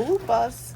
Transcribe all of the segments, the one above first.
school bus.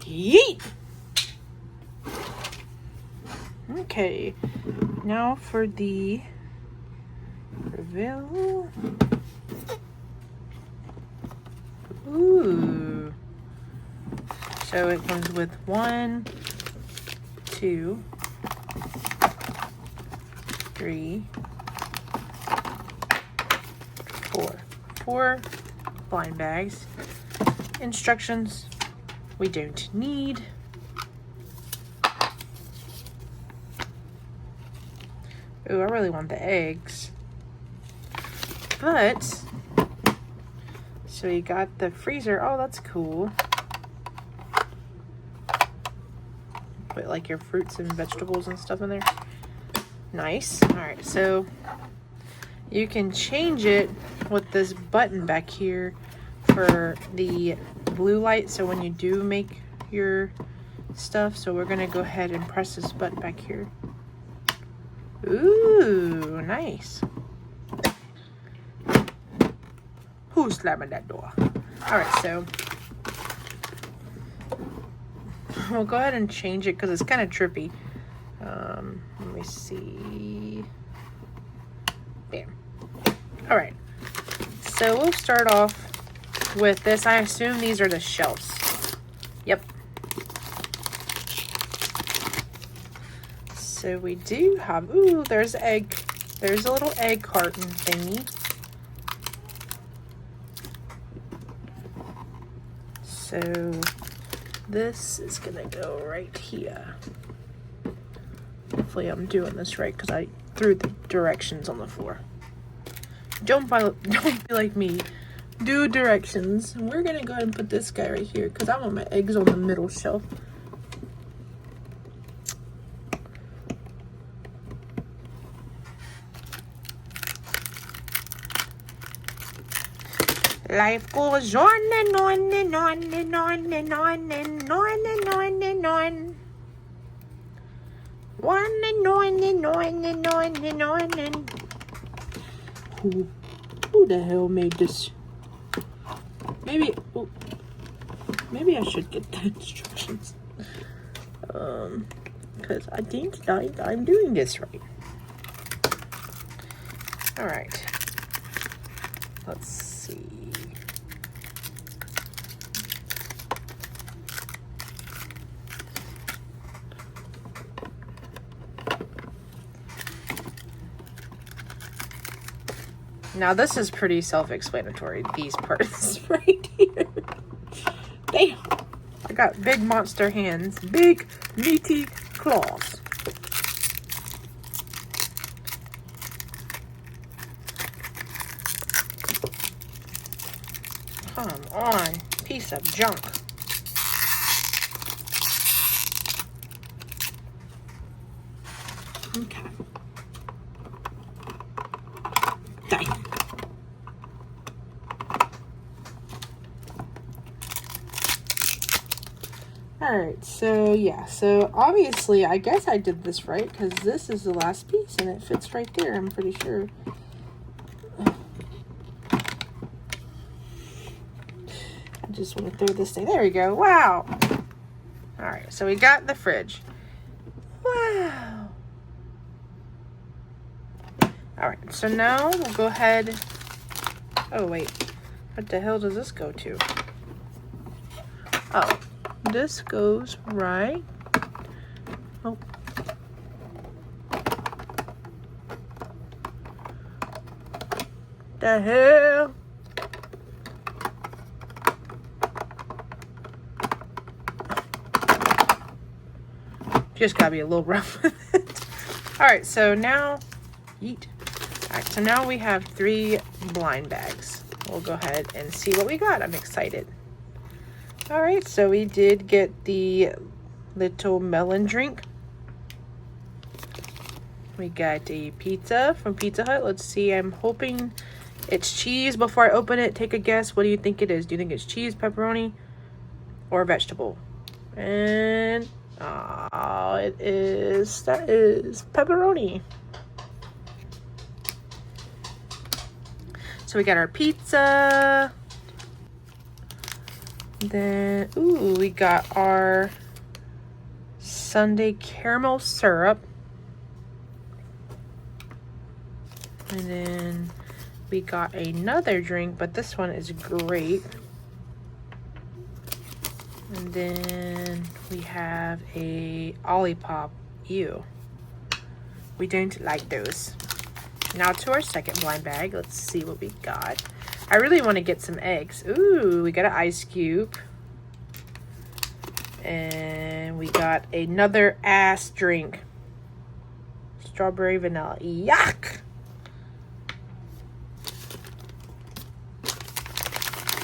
Yeet! Okay, now for the reveal. Ooh. So it comes with 1, 2, 3, 4. 4 blind bags. Instructions we don't need. Ooh, I really want the eggs. But, so you got the freezer. Oh, that's cool. Put like your fruits and vegetables and stuff in there. Nice. Alright, so you can change it with this button back here for the blue light, so when you do make your stuff. So we're gonna go ahead and press this button back here. Ooh, nice. Who's slamming that door? Alright, so we'll go ahead and change it because it's kind of trippy. Let me see. Bam. Alright, so we'll start off with this. I assume these are the shelves. Yep. So we do have, ooh, there's a little egg carton thingy. So this is gonna go right here. Hopefully I'm doing this right because I threw the directions on the floor. Don't be like me. Do directions. We're gonna go ahead and put this guy right here because I want my eggs on the middle shelf. Life goes on and on and on and on and on and on and on and on. On and on and on and on and on and. Who the hell made this? Maybe I should get the instructions. Because I think I'm doing this right. Alright. Let's see. Now this is pretty self-explanatory, these parts right here. Damn! I got big monster hands, big meaty claws. Come on, piece of junk. Okay. Die. Alright, so yeah, so obviously I guess I did this right because this is the last piece and it fits right there, I'm pretty sure. I just want to throw this thing. There we go. Wow. All right, so we got the fridge. Wow. All right, so now we'll go ahead. Oh, wait. What the hell does this go to? Oh, this goes right. Oh. The hell? Just gotta be a little rough with it. All right, so now, yeet. All right, so now we have 3 blind bags. We'll go ahead and see what we got. I'm excited. All right, so we did get the little melon drink. We got a pizza from Pizza Hut. Let's see, I'm hoping it's cheese. Before I open it, take a guess. What do you think it is? Do you think it's cheese, pepperoni, or vegetable? And that is pepperoni. So we got our pizza. Then, ooh, we got our Sundae caramel syrup. And then we got another drink, but this one is grape. And then we have a Olipop. Ew. We don't like those. Now to our second blind bag. Let's see what we got. I really want to get some eggs. Ooh, we got an ice cube. And we got another ass drink. Strawberry vanilla. Yuck!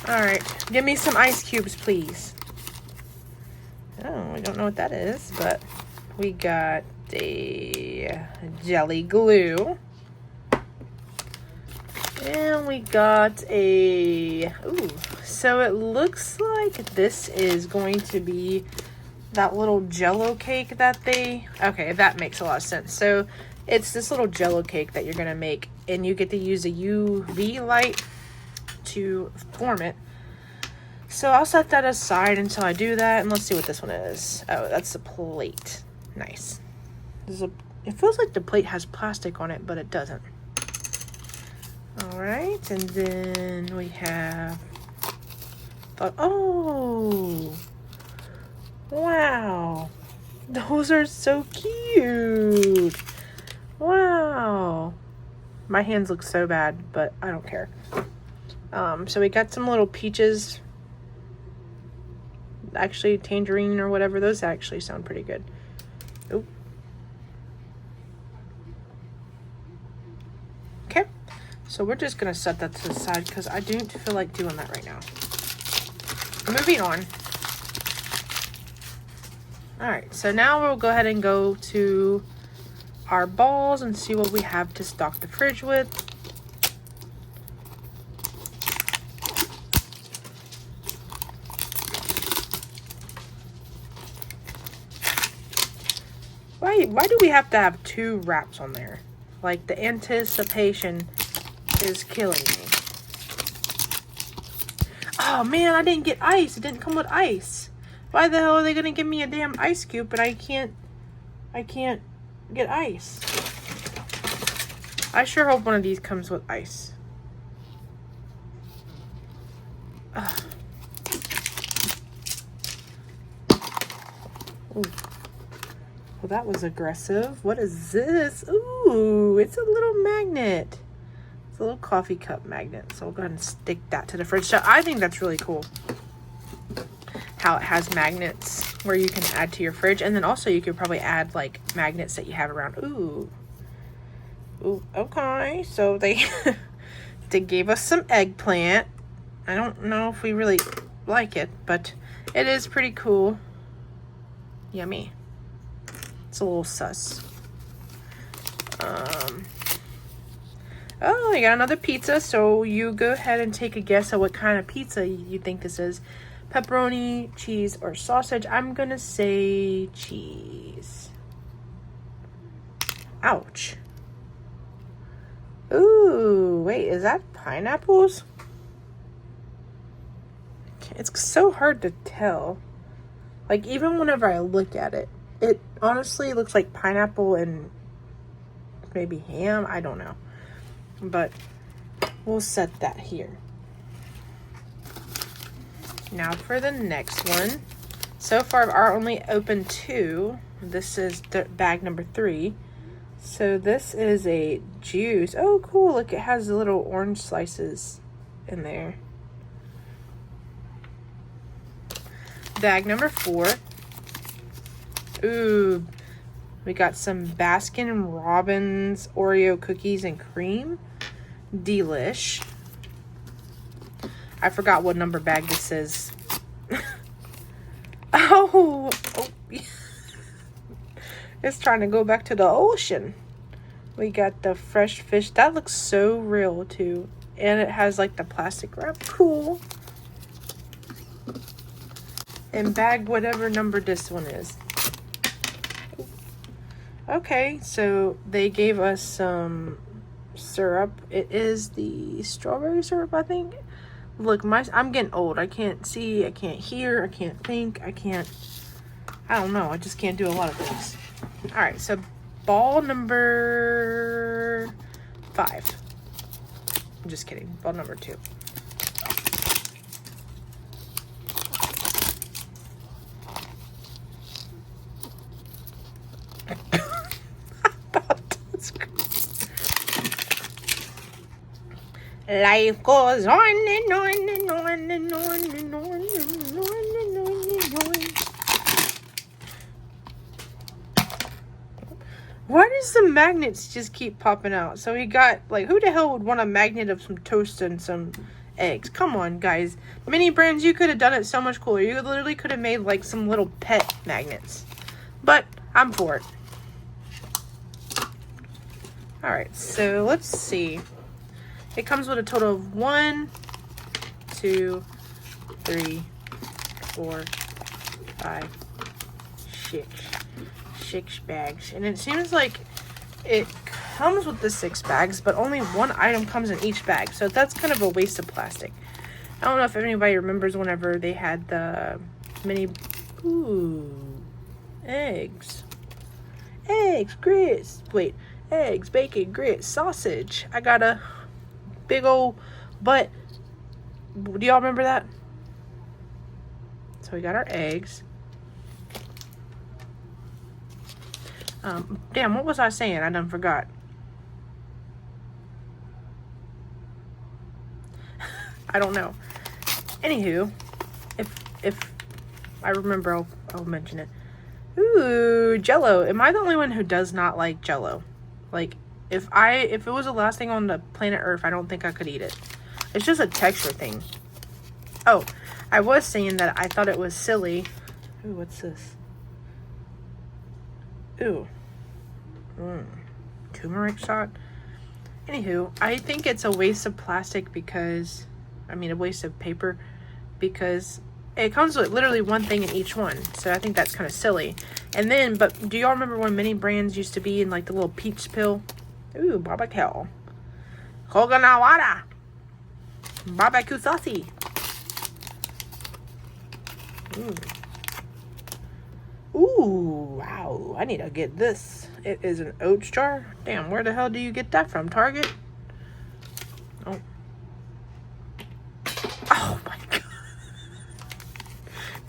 Alright, give me some ice cubes, please. Oh, we don't know what that is, but we got a jelly glue. And we got a, ooh, so it looks like this is going to be that little Jell-O cake that okay, that makes a lot of sense. So it's this little Jell-O cake that you're going to make, and you get to use a UV light to form it. So I'll set that aside until I do that, and let's see what this one is. Oh, that's the plate. Nice. It feels like the plate has plastic on it, but it doesn't. Alright, and then we have, oh, wow, those are so cute. Wow. My hands look so bad, but I don't care. So we got some little peaches, actually tangerine or whatever. Those actually sound pretty good. Oop. Okay, so we're just gonna set that to the side because I don't feel like doing that right now. Moving on. All right, so now we'll go ahead and go to our balls and see what we have to stock the fridge with. Why do we have to have 2 wraps on there? Like, the anticipation is killing me. Oh man, I didn't get ice. It didn't come with ice. Why the hell are they gonna give me a damn ice cube but I can't get ice? I sure hope one of these comes with ice. Ugh. Ooh. Well, that was aggressive. What is this? Ooh, it's a little magnet. It's a little coffee cup magnet. So we'll go ahead and stick that to the fridge. So I think that's really cool how it has magnets where you can add to your fridge. And then also you could probably add like magnets that you have around. Ooh. Ooh, okay. So they gave us some eggplant. I don't know if we really like it, but it is pretty cool. Yummy. It's a little sus. Oh, I got another pizza. So you go ahead and take a guess at what kind of pizza you think this is. Pepperoni, cheese, or sausage. I'm gonna say cheese. Ouch. Ooh, wait, is that pineapples? It's so hard to tell. Like, even whenever I look at it, it honestly looks like pineapple and maybe ham. I don't know. But we'll set that here. Now for the next one. So far, I've only opened 2. This is bag number 3. So this is a juice. Oh, cool. Look, it has the little orange slices in there. Bag number 4. Ooh, we got some Baskin Robbins Oreo cookies and cream. Delish. I forgot what number bag this is. Oh. It's trying to go back to the ocean. We got the fresh fish. That looks so real too. And it has like the plastic wrap. Cool. And bag whatever number this one is. Okay, so they gave us some syrup. It is the strawberry syrup, I think. Look, I'm getting old. I can't see, I can't hear, I can't think, I don't know. I just can't do a lot of things. Alright, so ball number 5. I'm just kidding. Ball number 2. Life goes on and on and on and on and on and on and on and on. Why does the magnets just keep popping out? So we got, like, who the hell would want a magnet of some toast and some eggs? Come on, guys. Mini brands, you could have done it so much cooler. You literally could have made, like, some little pet magnets. But I'm for it. Alright, so let's see. It comes with a total of 1, 2, 3, 4, 5, 6 bags. And it seems like it comes with the 6 bags, but only 1 item comes in each bag. So that's kind of a waste of plastic. I don't know if anybody remembers whenever they had the mini... Ooh. Eggs. Eggs, grits. Wait. Eggs, bacon, grits, sausage. I got a big old butt. Do y'all remember that? So we got our eggs. Damn, what was I saying? I done forgot. I don't know. Anywho, if I remember, I'll mention it. Ooh, Jello. Am I the only one who does not like Jello? Like, if it was the last thing on the planet Earth, I don't think I could eat it. It's just a texture thing. Oh, I was saying that I thought it was silly. Ooh, what's this? Ooh. Turmeric shot. Anywho, I think it's a waste of plastic because, a waste of paper because it comes with literally 1 thing in each one. So I think that's kind of silly. And then, but do y'all remember when mini brands used to be in like the little peach pill? Ooh, barbecue. Koganawara. Barbecue saucy. Ooh, wow. I need to get this. It is an oats jar. Damn, where the hell do you get that from? Target? Oh. Oh my god.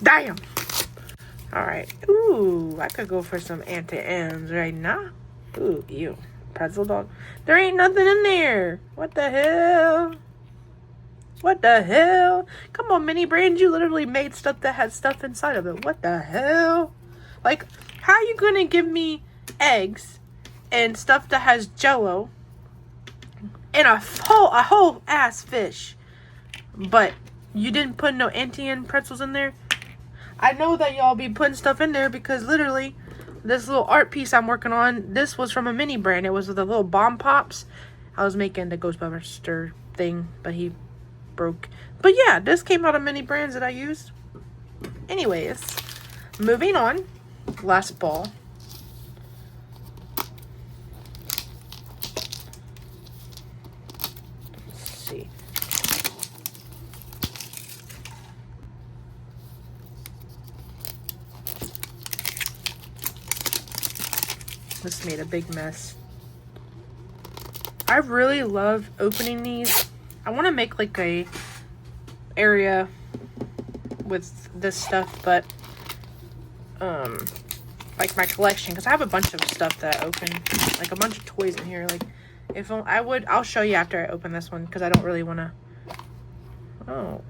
Damn. Alright. Ooh, I could go for some Auntie Anne's right now. Ooh, ew. Pretzel dog. There ain't nothing in there. What the hell? What the hell? Come on, mini brand. You literally made stuff that had stuff inside of it. What the hell? Like, how are you going to give me eggs and stuff that has Jello and a whole ass fish, but you didn't put no Auntie Anne pretzels in there? I know that y'all be putting stuff in there because literally this little art piece I'm working on, this was from a mini brand. It was with the little bomb pops. I was making the Ghostbuster thing, but he broke. But yeah, this came out of mini brands that I used. Anyways, moving on. Last ball. Let's see. This made a big mess. I really love opening these. I want to make like a area with this stuff, but like my collection, because I have a bunch of stuff that I open, like a bunch of toys in here. Like if I'll show you after I open this one, because I don't really want to. Oh,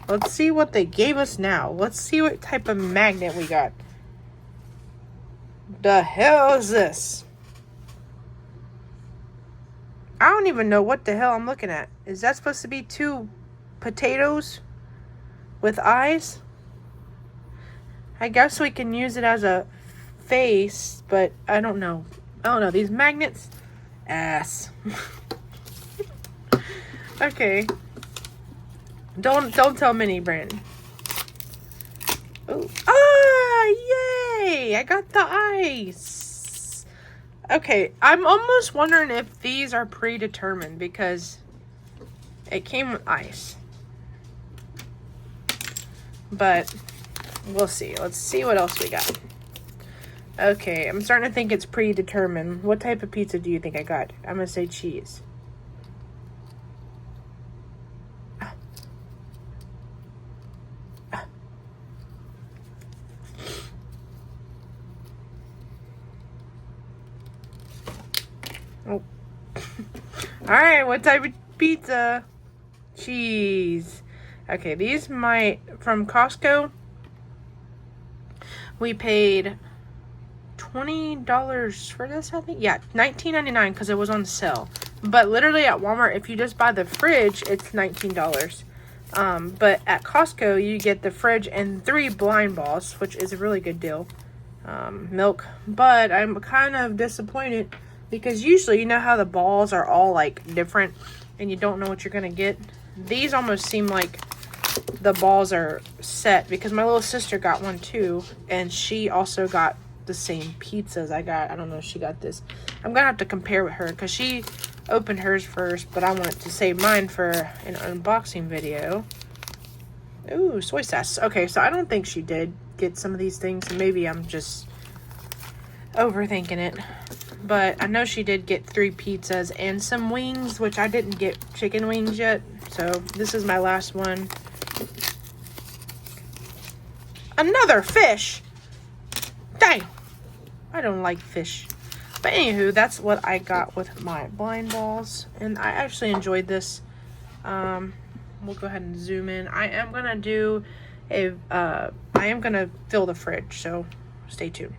let's see what they gave us now. Let's see what type of magnet we got. The hell is this? I don't even know what the hell I'm looking at. Is that supposed to be 2 potatoes with eyes? I guess we can use it as a face, but I don't know. I don't know. These magnets, ass. Okay. Don't tell Minnie, Brandon. Oh, yay! I got the ice. Okay, I'm almost wondering if these are predetermined because it came with ice. But we'll see. Let's see what else we got. Okay, I'm starting to think it's predetermined. What type of pizza do you think I got? I'm gonna say cheese. Oh. Alright, what type of pizza? Cheese. Okay, these might, from Costco, we paid $20 for this, I think. Yeah, $19.99 because it was on sale. But literally at Walmart, if you just buy the fridge, it's $19. But at Costco, you get the fridge and 3 blind balls, which is a really good deal. Milk. But I'm kind of disappointed because usually, you know how the balls are all like different and you don't know what you're going to get? These almost seem like the balls are set because my little sister got one too. And she also got the same pizzas I got. I don't know if she got this. I'm going to have to compare with her because she opened hers first. But I wanted to save mine for an unboxing video. Ooh, soy sauce. Okay, so I don't think she did get some of these things. Maybe I'm just overthinking it. But I know she did get 3 pizzas and some wings, which I didn't get chicken wings yet. So this is my last one. Another fish. Dang. I don't like fish. But anywho, that's what I got with my blind balls. And I actually enjoyed this. We'll go ahead and zoom in. I am going to do I am going to fill the fridge. So stay tuned.